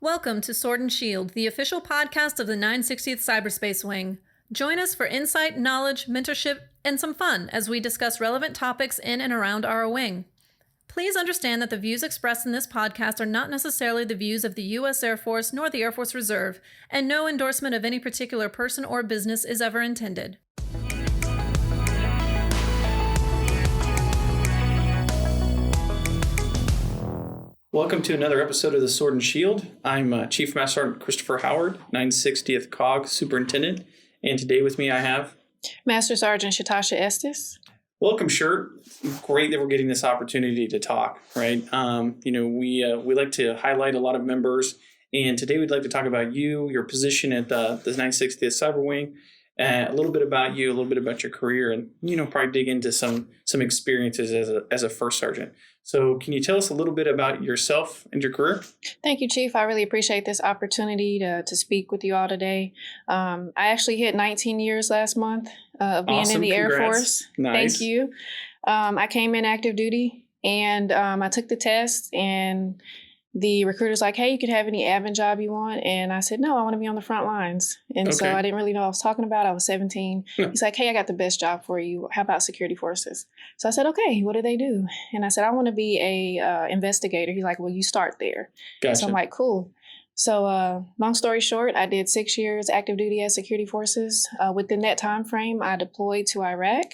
Welcome to Sword and Shield, the official podcast of the 960th Cyberspace Wing. Join us for insight, knowledge, mentorship, and some fun as we discuss relevant topics in and around our wing. Please understand that the views expressed in this podcast are not necessarily the views of the U.S. Air Force nor the Air Force Reserve, and no endorsement of any particular person or business is ever intended. Welcome to another episode of the Sword and Shield. I'm Chief Master Sergeant Christopher Howard, 960th COG Superintendent, and today with me I have Master Sgt. Shatasha Estes. Welcome, Shirt. Great that we're getting this opportunity to talk, right? We like to highlight a lot of members, and today we'd like to talk about you, your position at the 960th Cyber Wing, a little bit about you, a little bit about your career, and probably dig into some experiences as a first sergeant. So can you tell us a little bit about yourself and your career? Thank you, Chief. I really appreciate this opportunity to speak with you all today. I actually hit 19 years last month of being Awesome. in the Congrats. Air Force. Nice. Thank you. I came in active duty and I took the test, and the recruiter's like, hey, you could have any admin job you want. And I said, no, I want to be on the front lines. And so I didn't really know what I was talking about. I was 17. He's like, hey, I got the best job for you. How about security forces? So I said, okay, what do they do? And I said, I want to be a investigator. He's like, well, you start there. Gotcha. So I'm like, cool. So long story short, I did 6 years active duty as security forces. Within that time frame, I deployed to Iraq.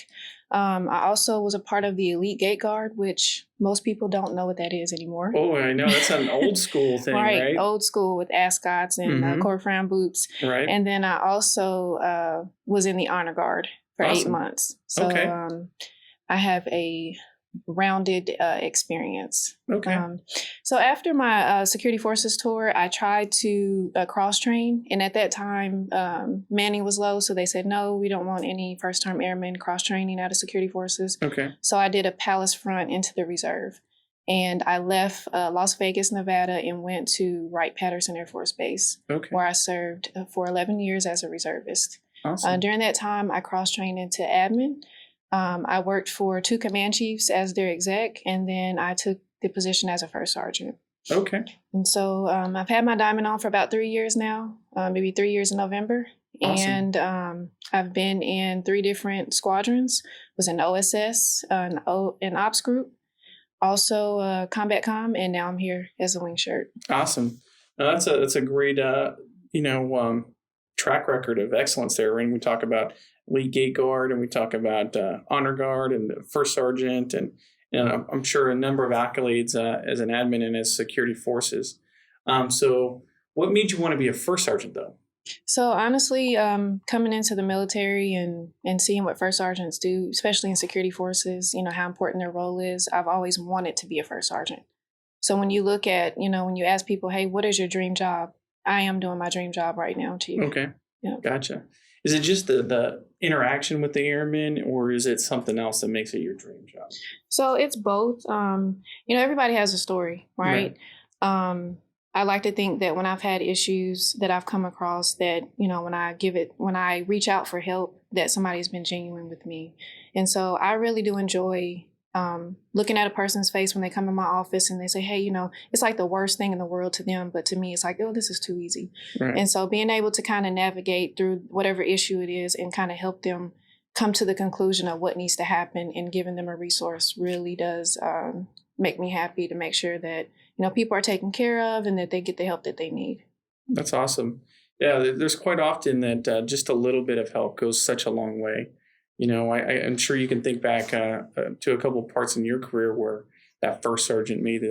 I also was a part of the elite gate guard, which most people don't know what that is anymore. Oh, I know. That's an old school thing, right? Old school with ascots and core frown boots. Right. And then I also was in the honor guard for Awesome. 8 months. So I have a rounded experience. Okay. So after my security forces tour, I tried to cross-train. And at that time, manning was low. So they said, no, we don't want any first-term airmen cross-training out of security forces. Okay. So I did a Palace front into the reserve. And I left Las Vegas, Nevada, and went to Wright-Patterson Air Force Base, where I served for 11 years as a reservist. Awesome. During that time, I cross-trained into admin. I worked for 2 command chiefs as their exec, and then I took the position as a first sergeant. Okay. And so I've had my diamond on for about 3 years now, maybe 3 years in November. Awesome. And I've been in 3 different squadrons, was in OSS, an ops group, also combat comm, and now I'm here as a wing shirt. Awesome. Now that's a great track record of excellence there. When we talk about elite gate guard and we talk about honor guard and first sergeant, and I'm sure a number of accolades as an admin and as security forces. So what made you want to be a first sergeant though? So honestly, coming into the military and seeing what first sergeants do, especially in security forces, how important their role is, I've always wanted to be a first sergeant. So when you look at, when you ask people, hey, what is your dream job? I am doing my dream job right now, Chief. Okay. Yeah. Gotcha. Is it just the interaction with the airmen, or is it something else that makes it your dream job? So it's both. Everybody has a story, right? I like to think that when I've had issues that I've come across, that, when I reach out for help, that somebody's been genuine with me. And so I really do enjoy looking at a person's face when they come in my office and they say, hey, it's like the worst thing in the world to them. But to me, it's like, oh, this is too easy. Right. And so being able to kind of navigate through whatever issue it is and kind of help them come to the conclusion of what needs to happen and giving them a resource really does make me happy to make sure that, people are taken care of and that they get the help that they need. That's awesome. Yeah, there's quite often that just a little bit of help goes such a long way. I'm sure you can think back to a couple parts in your career where that first sergeant made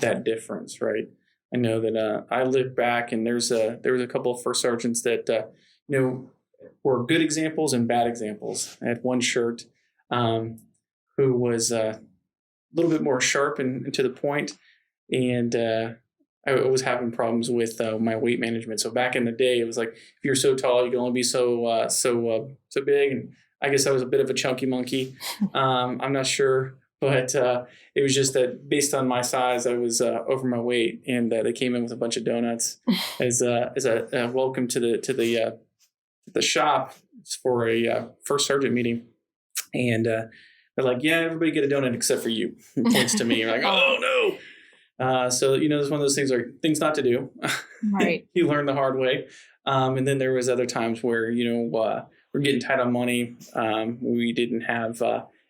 that difference, right? I know that I look back and there was a couple of first sergeants that were good examples and bad examples. I had one shirt who was a little bit more sharp and to the point, and I was having problems with my weight management. So back in the day, it was like if you're so tall, you can only be so big, and I guess I was a bit of a chunky monkey. I'm not sure, but it was just that based on my size, I was over my weight, and they came in with a bunch of donuts as a welcome to the shop for a first sergeant meeting, and they're like, "Yeah, everybody get a donut except for you." And points to me. You're like, "Oh no!" So it's one of those things not to do. Right. You learn the hard way. And then there was other times where, we're getting tight on money. We didn't have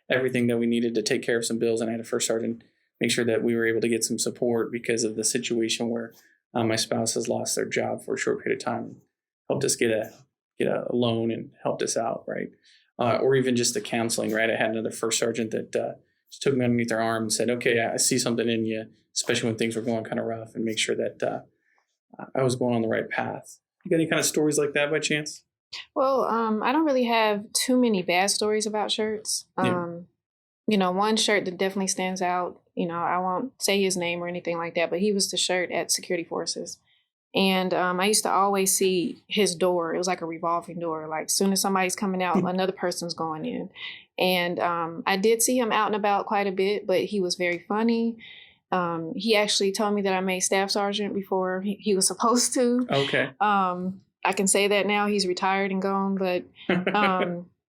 everything that we needed to take care of some bills. And I had to first sergeant make sure that we were able to get some support because of the situation where my spouse has lost their job for a short period of time. Helped us get a loan and helped us out, right? Or even just the counseling, right? I had another first sergeant that just took me underneath their arm and said, okay, I see something in you, especially when things were going kind of rough, and make sure that I was going on the right path. You got any kind of stories like that by chance? Well, I don't really have too many bad stories about shirts. One shirt that definitely stands out, I won't say his name or anything like that, but he was the shirt at security forces. And I used to always see his door. It was like a revolving door. Like as soon as somebody's coming out, another person's going in. And I did see him out and about quite a bit, but he was very funny. He actually told me that I made staff sergeant before he was supposed to. Okay. I can say that now. He's retired and gone, but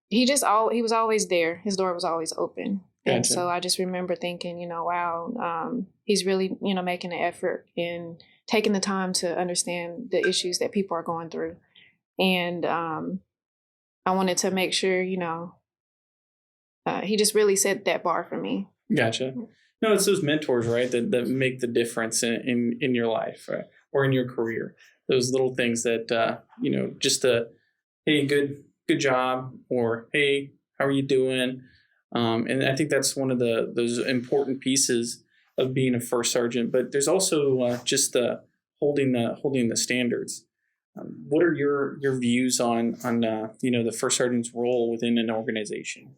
he was always there. His door was always open. Gotcha. And so I just remember thinking, wow, he's really, making an effort in taking the time to understand the issues that people are going through. And I wanted to make sure, he just really set that bar for me. Gotcha. No, it's those mentors, right, that make the difference in your life, right? Or in your career. Those little things that, just hey, good job, or hey, how are you doing? And I think that's one of those important pieces of being a first sergeant. But there's also just the holding the standards. What are your views on the first sergeant's role within an organization?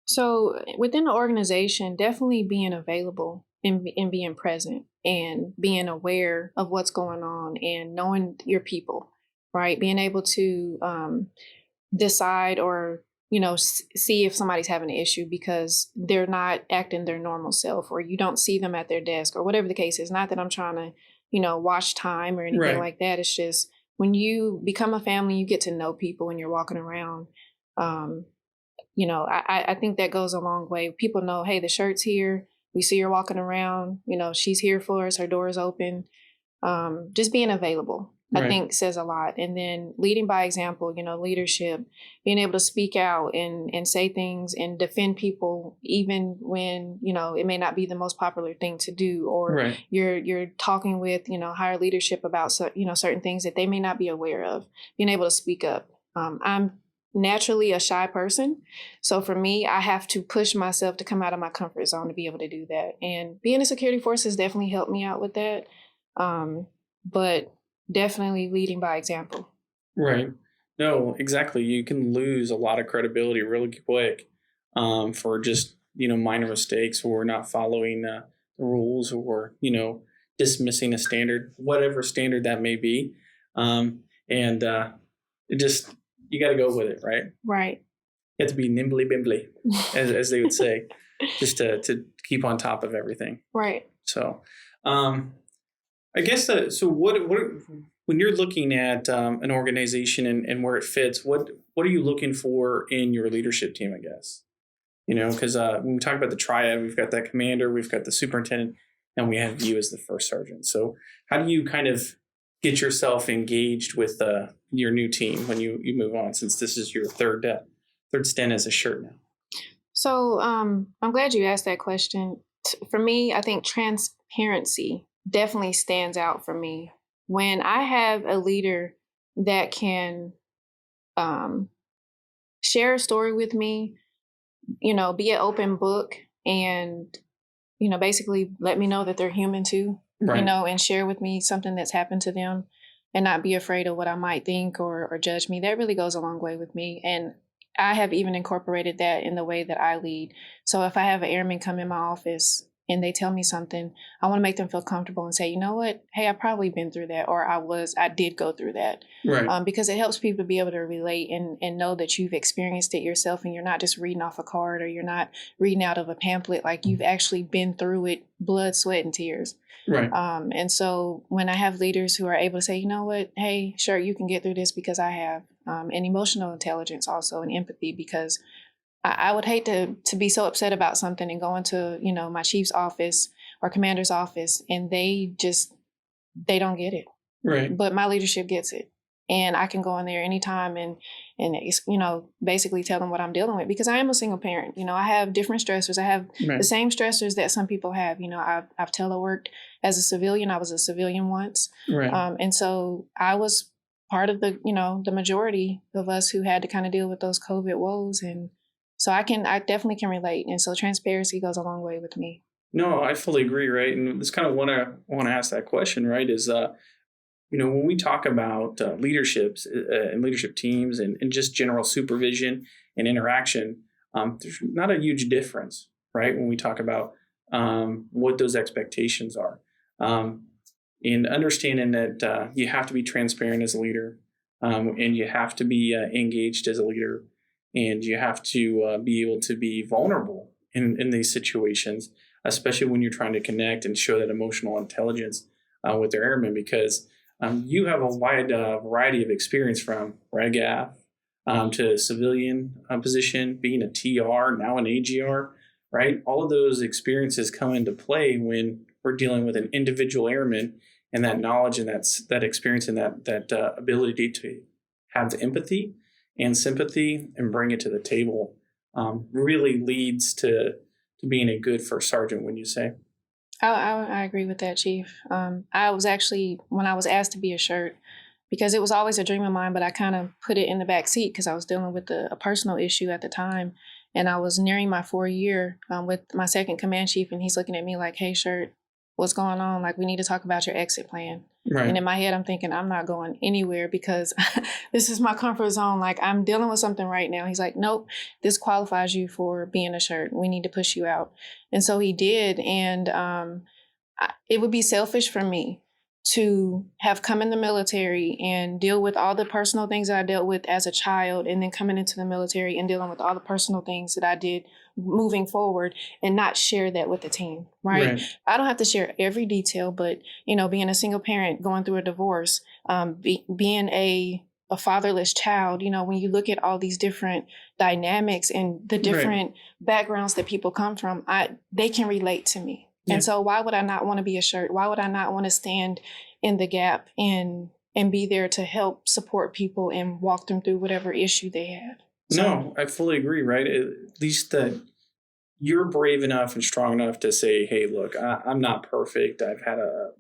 So within the organization, definitely being available and being present and being aware of what's going on and knowing your people, right? Being able to decide or, see if somebody's having an issue because they're not acting their normal self, or you don't see them at their desk, or whatever the case is. Not that I'm trying to, watch time or anything like that. It's just when you become a family, you get to know people when you're walking around. I think that goes a long way. People know, hey, the shirt's here. We see her walking around. She's here for us. Her door is open. Just being available, I think, says a lot. And then leading by example, leadership, being able to speak out and say things and defend people, even when, it may not be the most popular thing to do, or you're talking with, higher leadership about, certain things that they may not be aware of, being able to speak up. I'm naturally a shy person. So for me, I have to push myself to come out of my comfort zone to be able to do that. And being a security force has definitely helped me out with that. But definitely leading by example. Right. No, exactly. You can lose a lot of credibility really quick for just, minor mistakes or not following the rules, or, dismissing a standard, whatever standard that may be. You got to go with it, right? Right. You have to be nimbly bimbly, as they would say, just to keep on top of everything. Right. So, I guess so. What when you're looking at an organization and where it fits, what are you looking for in your leadership team? I guess because when we talk about the triad, we've got that commander, we've got the superintendent, and we have you as the first sergeant. So, how do you kind of get yourself engaged with your new team when you move on, since this is your third stint as a shirt now? So I'm glad you asked that question. For me, I think transparency definitely stands out for me. When I have a leader that can share a story with me, be an open book, and basically let me know that they're human too. Right. And share with me something that's happened to them and not be afraid of what I might think or judge me. That really goes a long way with me. And I have even incorporated that in the way that I lead. So if I have an airman come in my office and they tell me something, I want to make them feel comfortable and say, you know what? Hey, I've probably been through that, or I did go through that. Right. Because it helps people be able to relate and know that you've experienced it yourself, and you're not just reading off a card, or you're not reading out of a pamphlet. Like, you've actually been through it, blood, sweat, and tears. Right. And so when I have leaders who are able to say, you know what, hey, sure, you can get through this because I have, and emotional intelligence also, and empathy, because I would hate to be so upset about something and go into, my chief's office or commander's office, and they don't get it. Right. but my leadership gets it. And I can go in there anytime and basically tell them what I'm dealing with, because I am a single parent. I have different stressors. I have Right. the same stressors that some people have. I've teleworked as a civilian. I was a civilian once. Right. And so I was part of the majority of us who had to kind of deal with those COVID woes. And so I definitely can relate. And so transparency goes a long way with me. No, I fully agree. Right. And it's kind of want to ask that question, right, is, when we talk about leaderships and leadership teams and just general supervision and interaction, there's not a huge difference, right, when we talk about what those expectations are. And understanding that you have to be transparent as a leader, and you have to be engaged as a leader, and you have to be able to be vulnerable in these situations, especially when you're trying to connect and show that emotional intelligence with their airmen, because you have a wide variety of experience from RAGAF to civilian position, being a TR, now an AGR, right? All of those experiences come into play when we're dealing with an individual airman, and that knowledge and that experience and that ability to have empathy and sympathy and bring it to the table really leads to being a good first sergeant, wouldn't you say? I agree with that, Chief. I was actually, when I was asked to be a shirt, because it was always a dream of mine, but I kind of put it in the back seat because I was dealing with a personal issue at the time. And I was nearing my 4th year with my second command chief, and he's looking at me like, "Hey, shirt, what's going on? Like, we need to talk about your exit plan." Right. And in my head, I'm thinking, I'm not going anywhere because this is my comfort zone. Like, I'm dealing with something right now. He's like, "Nope, this qualifies you for being a shirt. We need to push you out." And so he did. And it would be selfish for me to have come in the military and deal with all the personal things that I dealt with as a child, and then coming into the military and dealing with all the personal things that I did moving forward, and not share that with the team, right? I don't have to share every detail, but, being a single parent, going through a divorce, being a fatherless child, when you look at all these different dynamics and the different backgrounds that people come from, they can relate to me. Yeah. And so why would I not want to be a shirt? Why would I not want to stand in the gap and be there to help support people and walk them through whatever issue they have? So, no, I fully agree, right? At least that you're brave enough and strong enough to say, "Hey, look, I'm not perfect.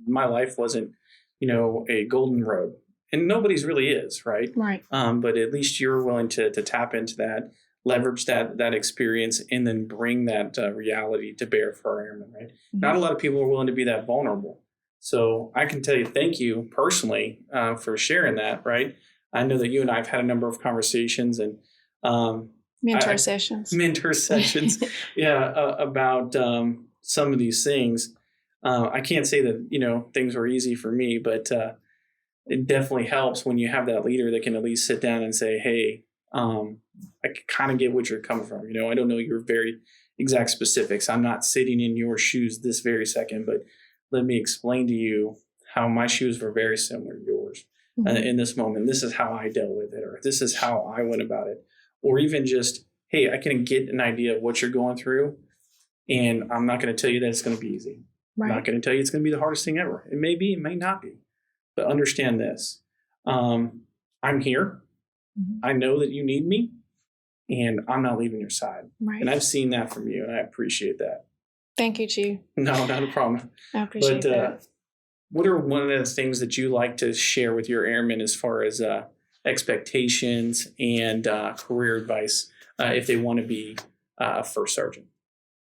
My life wasn't, a golden road." And nobody's really is, right? Right. But at least you're willing to tap into that, leverage that experience, and then bring that reality to bear for our airmen, right? Mm-hmm. Not a lot of people are willing to be that vulnerable. So I can tell you, thank you personally for sharing that, right? I know that you and I have had a number of conversations and mentor sessions. Yeah, about some of these things. I can't say that, things were easy for me, but it definitely helps when you have that leader that can at least sit down and say, "Hey, I kind of get what you're coming from. I don't know your very exact specifics. I'm not sitting in your shoes this very second, but let me explain to you how my shoes were very similar to yours in this moment. This is how I dealt with it, or this is how I went about it." Or even just, "Hey, I can get an idea of what you're going through, and I'm not going to tell you that it's going to be easy. Right. I'm not going to tell you it's going to be the hardest thing ever. It may be, it may not be. But understand this. I'm here. Mm-hmm. I know that you need me, and I'm not leaving your side." Right. And I've seen that from you, and I appreciate that. Thank you, Chief. No, not a problem. I appreciate that. What are one of the things that you like to share with your airmen as far as expectations and career advice if they want to be a first sergeant?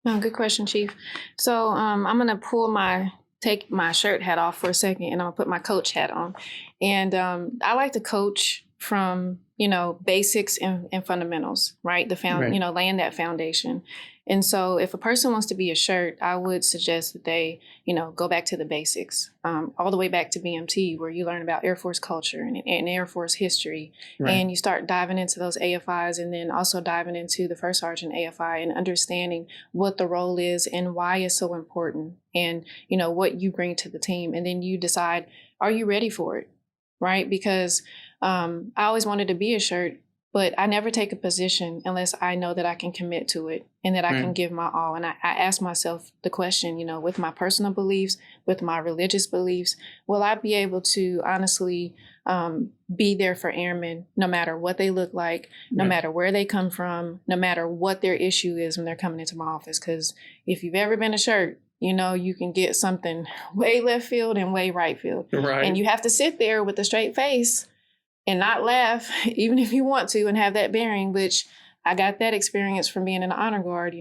Oh, good question, Chief. So I'm going to take my shirt hat off for a second, and I'm going to put my coach hat on. And I like to coach from, basics and fundamentals, right? Right. Laying that foundation. And so if a person wants to be a shirt, I would suggest that they, go back to the basics, all the way back to BMT, where you learn about Air Force culture and Air Force history. Right. And you start diving into those AFIs, and then also diving into the First Sergeant AFI and understanding what the role is and why it's so important, and, what you bring to the team. And then you decide, are you ready for it? Right? Because I always wanted to be a shirt, But I never take a position unless I know that I can commit to it and that I can give my all. And I ask myself the question, with my personal beliefs, with my religious beliefs, will I be able to honestly be there for airmen no matter what they look like, no matter where they come from, no matter what their issue is when they're coming into my office? Because if you've ever been a shirt, you can get something way left field and way right field. Right. And you have to sit there with a straight face and not laugh, even if you want to, and have that bearing, which I got that experience from being in the honor guard.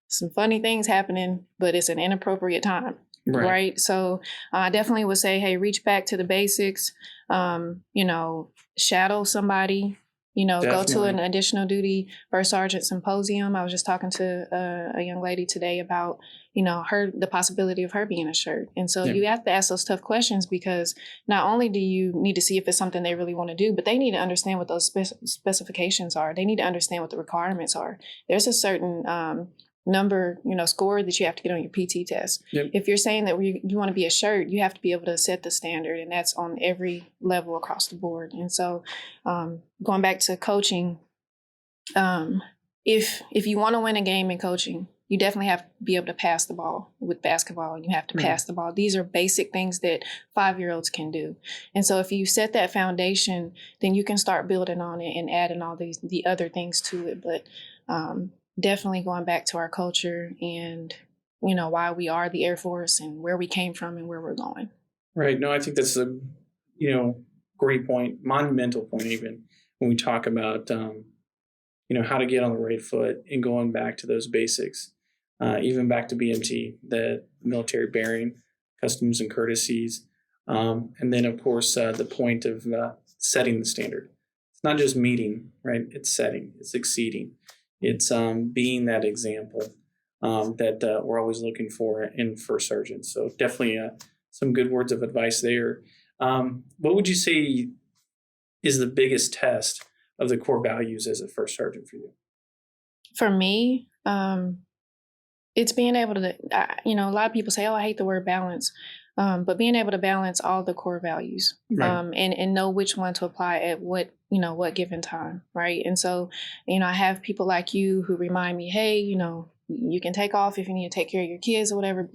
Some funny things happening, but it's an inappropriate time. Right. So I definitely would say, hey, reach back to the basics, shadow somebody, go to an additional duty first sergeant symposium. I was just talking to a young lady today about, the possibility of her being a shirt. And so you have to ask those tough questions, because not only do you need to see if it's something they really want to do, but they need to understand what those specifications are. They need to understand what the requirements are. There's a certain number, score that you have to get on your PT test. If you're saying that you want to be a shirt, you have to be able to set the standard, and that's on every level across the board. And so going back to coaching, if you want to win a game in coaching, you definitely have to be able to pass the ball. With basketball, you have to pass the ball. These are basic things that 5-year-olds can do. And so if you set that foundation, then you can start building on it and adding all the other things to it. But definitely going back to our culture and, why we are the Air Force and where we came from and where we're going. Right. No, I think that's a, great point, monumental point, even when we talk about, how to get on the right foot and going back to those basics, even back to BMT, the military bearing, customs and courtesies. And then, of course, the point of setting the standard. It's not just meeting, right? It's setting, it's exceeding. It's being that example that we're always looking for in first sergeants. So definitely some good words of advice there. What would you say is the biggest test of the core values as a first sergeant for you? For me, it's being able to, a lot of people say, oh, I hate the word balance. But being able to balance all the core values, and know which one to apply at what given time, right? And so, I have people like you who remind me, hey, you can take off if you need to take care of your kids or whatever,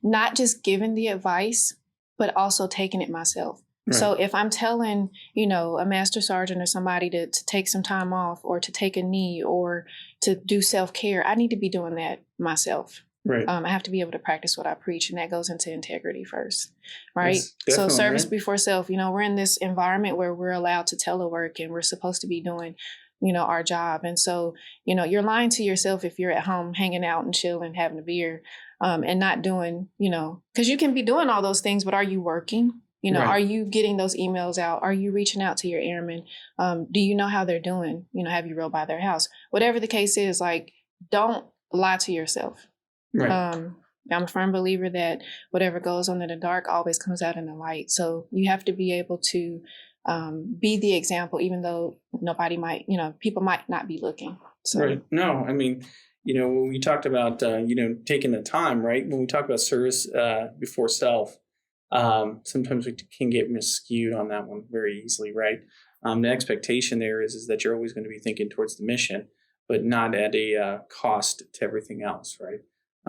not just giving the advice, but also taking it myself. So if I'm telling, a master sergeant or somebody to take some time off or to take a knee or to do self-care, I need to be doing that myself. I have to be able to practice what I preach, and that goes into integrity first, right? Yes, so service before self, we're in this environment where we're allowed to telework and we're supposed to be doing, our job. And so, you're lying to yourself if you're at home hanging out and chilling, having a beer, and not doing, because you can be doing all those things, but are you working? Are you getting those emails out? Are you reaching out to your airmen? Do you know how they're doing? Have you rode by their house? Whatever the case is, don't lie to yourself. I'm a firm believer that whatever goes on in the dark always comes out in the light. So you have to be able to be the example, even though people might not be looking. So. Right. No, I mean, when we talked about, taking the time, right? When we talk about service before self, sometimes we can get miscued on that one very easily, right? The expectation there is that you're always going to be thinking towards the mission, but not at a cost to everything else, right?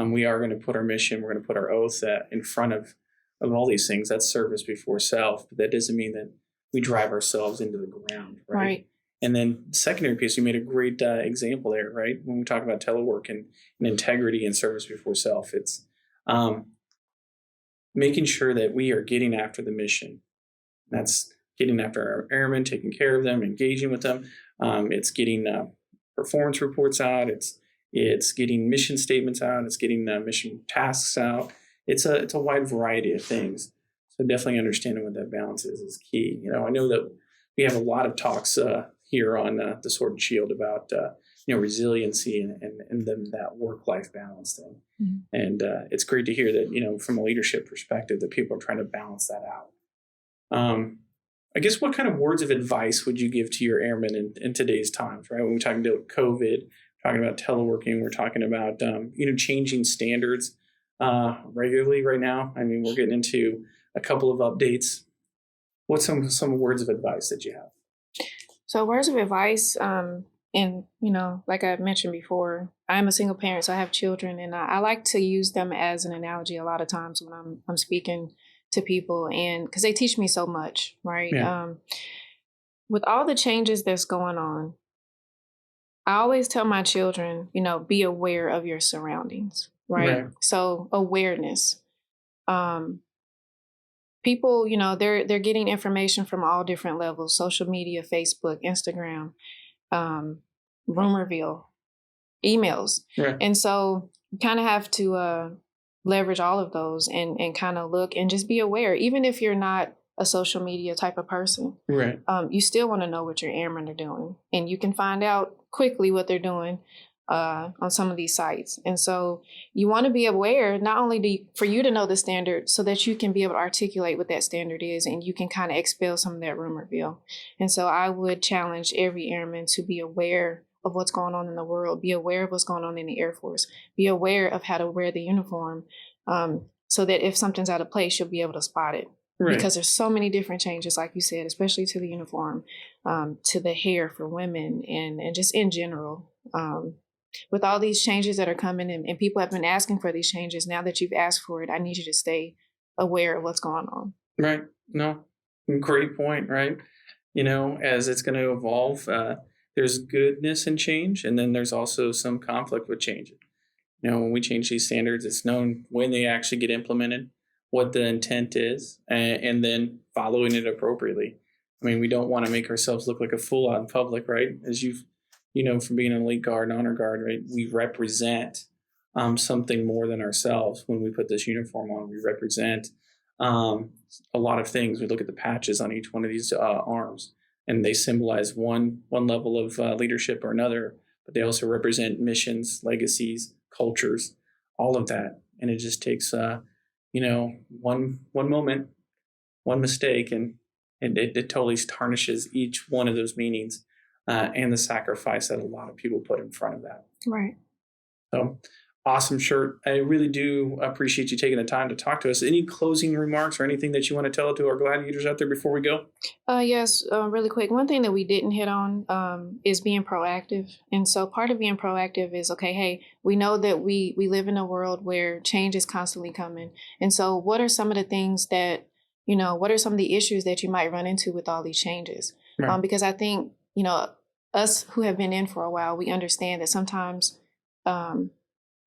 We are going to put our mission, we're going to put our oath in front of all these things. That's service before self, but that doesn't mean that we drive ourselves into the ground, right? And then the secondary piece, you made a great example there, right? When we talk about telework and integrity and service before self, it's making sure that we are getting after the mission. That's getting after our airmen, taking care of them, engaging with them. It's getting performance reports out. It's getting mission statements out. It's getting mission tasks out. It's a wide variety of things. So definitely understanding what that balance is key. I know that we have a lot of talks here on the Sword and Shield about resiliency and that work-life balance thing. Mm-hmm. And it's great to hear that from a leadership perspective that people are trying to balance that out. I guess what kind of words of advice would you give to your airmen in today's times, right? When we're talking about COVID, talking about teleworking, we're talking about changing standards regularly right now. I mean, we're getting into a couple of updates. What's some words of advice that you have? So words of advice, and like I mentioned before, I'm a single parent, so I have children, and I like to use them as an analogy a lot of times when I'm speaking to people, and because they teach me so much, right? Yeah. With all the changes that's going on, I always tell my children, be aware of your surroundings, right? Right. So awareness. Um, People, they're getting information from all different levels: social media, Facebook, Instagram, um, Rumorville, emails. Right. And so you kind of have to leverage all of those and kind of look and just be aware. Even if you're not a social media type of person, Right. you still want to know what your airmen are doing. And you can find out quickly what they're doing on some of these sites. And so you want to be aware, not only for you to know the standard so that you can be able to articulate what that standard is and you can kind of expel some of that rumorville. And so I would challenge every airman to be aware of what's going on in the world, be aware of what's going on in the Air Force, be aware of how to wear the uniform, so that if something's out of place, you'll be able to spot it. Right. Because there's so many different changes, like you said, especially to the uniform, to the hair for women, and just in general. With all these changes that are coming, and people have been asking for these changes, now that you've asked for it, I need you to stay aware of what's going on. Right. No, great point, right? As it's going to evolve, there's goodness in change, and then there's also some conflict with change. When we change these standards, it's known when they actually get implemented, what the intent is, and then following it appropriately. I mean, we don't want to make ourselves look like a fool out in public, right? As you've, from being an elite guard and honor guard, right? We represent something more than ourselves when we put this uniform on. We represent a lot of things. We look at the patches on each one of these arms, and they symbolize one level of leadership or another, but they also represent missions, legacies, cultures, all of that. And it just takes, one moment, one mistake, and it totally tarnishes each one of those meanings and the sacrifice that a lot of people put in front of that. Right. So awesome shirt. I really do appreciate you taking the time to talk to us. Any closing remarks or anything that you want to tell to our gladiators out there before we go? Yes, really quick. One thing that we didn't hit on is being proactive. And so part of being proactive is, okay, hey, we know that we live in a world where change is constantly coming. And so what are some of the things that, what are some of the issues that you might run into with all these changes? Right. Because I think, us who have been in for a while, we understand that sometimes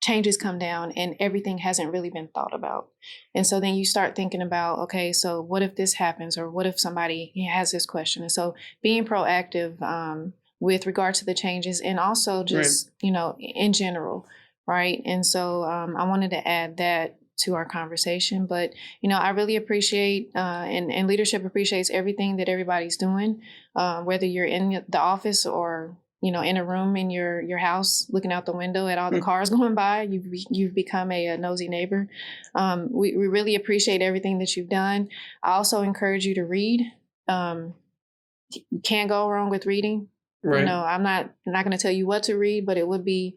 changes come down and everything hasn't really been thought about. And so then you start thinking about, okay, so what if this happens, or what if somebody has this question? And so being proactive with regard to the changes, and also just, in general, right? And so I wanted to add that to our conversation. But, I really appreciate and leadership appreciates everything that everybody's doing, whether you're in the office or in a room in your house, looking out the window at all the cars going by. You've become a nosy neighbor. We really appreciate everything that you've done. I also encourage you to read. You can't go wrong with reading. Right. I'm not going to tell you what to read, but it would be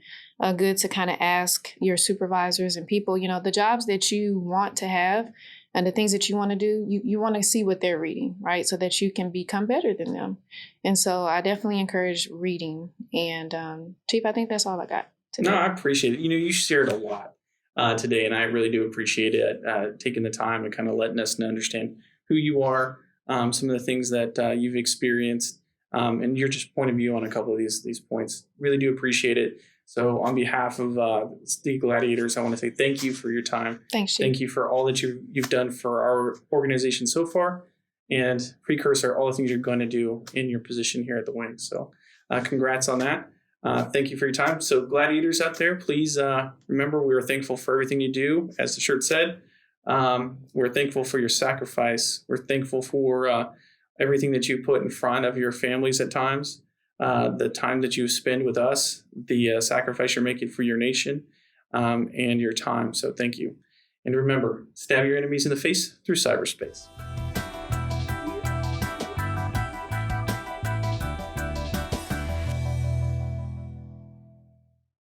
good to kind of ask your supervisors and people, the jobs that you want to have and the things that you want to do, you want to see what they're reading, right? So that you can become better than them. And so I definitely encourage reading. And Chief, I think that's all I got today. No, I appreciate it. You shared a lot today, and I really do appreciate it, taking the time and kind of letting us understand who you are, some of the things that you've experienced, and your just point of view on a couple of these points. Really do appreciate it. So on behalf of the Gladiators, I want to say thank you for your time. Thanks, Chief. Thank you for all that you've done for our organization so far, and precursor, all the things you're going to do in your position here at the Wing. So congrats on that. Thank you for your time. So Gladiators out there, please remember we are thankful for everything you do. As the shirt said, we're thankful for your sacrifice. We're thankful for everything that you put in front of your families at times. The time that you spend with us, the sacrifice you're making for your nation, and your time. So thank you. And remember, stab your enemies in the face through cyberspace.